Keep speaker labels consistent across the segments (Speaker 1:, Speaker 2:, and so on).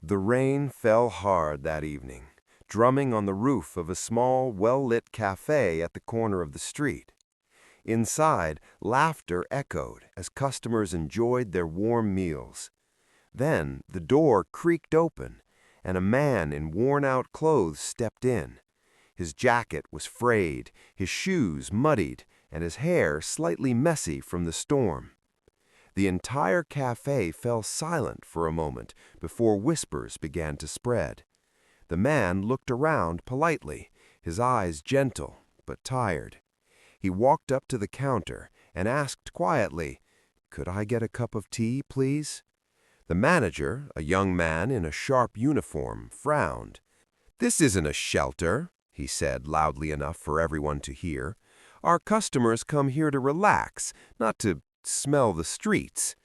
Speaker 1: The rain fell hard that evening, drumming on the roof of a small, well-lit cafe at the corner of the street. Inside, laughter echoed as customers enjoyed their warm meals. Then the door creaked open, and a man in worn-out clothes stepped in. His jacket was frayed, his shoes muddied, and his hair slightly messy from the storm. The entire cafe fell silent for a moment before whispers began to spread. The man looked around politely, his eyes gentle but tired. He walked up to the counter and asked quietly, "Could I get a cup of tea, please?" The manager, a young man in a sharp uniform, frowned. "This isn't a shelter," he said loudly enough for everyone to hear. "Our customers come here to relax, not to smell the streets."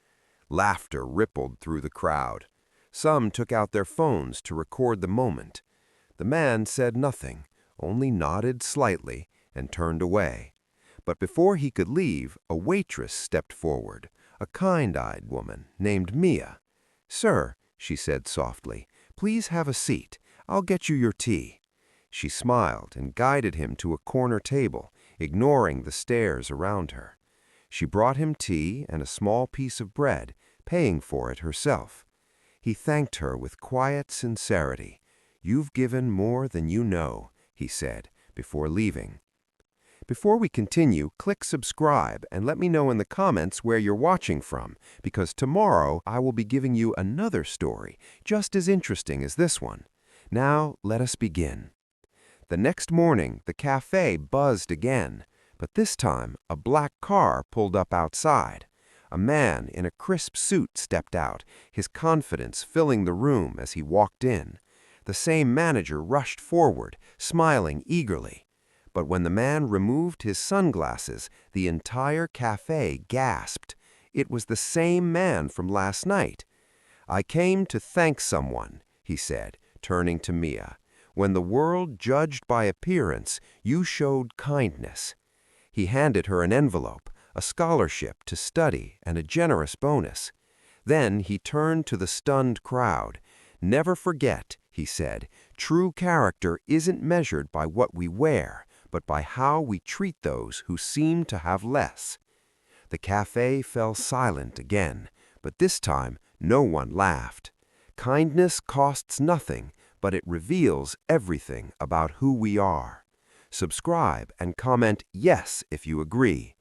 Speaker 1: Laughter rippled through the crowd. Some took out their phones to record the moment. The man said nothing, only nodded slightly and turned away. But before he could leave, a waitress stepped forward, a kind-eyed woman named Mia. "Sir," she said softly, "please have a seat. I'll get you your tea." She smiled and guided him to a corner table, ignoring the stares around her. She brought him tea and a small piece of bread, paying for it herself. He thanked her with quiet sincerity. "You've given more than you know," he said, before leaving. Before we continue, click subscribe and let me know in the comments where you're watching from, because tomorrow I will be giving you another story just as interesting as this one. Now, let us begin. The next morning, the cafe buzzed again. But this time, a black car pulled up outside. A man in a crisp suit stepped out, his confidence filling the room as he walked in. The same manager rushed forward, smiling eagerly. But when the man removed his sunglasses, the entire cafe gasped. It was the same man from last night. "I came to thank someone," he said, turning to Mia. "When the world judged by appearance, you showed kindness." He handed her an envelope, a scholarship to study, and a generous bonus. Then he turned to the stunned crowd. "Never forget," he said, "true character isn't measured by what we wear, but by how we treat those who seem to have less." The cafe fell silent again, but this time no one laughed. Kindness costs nothing, but it reveals everything about who we are. Subscribe and comment yes if you agree.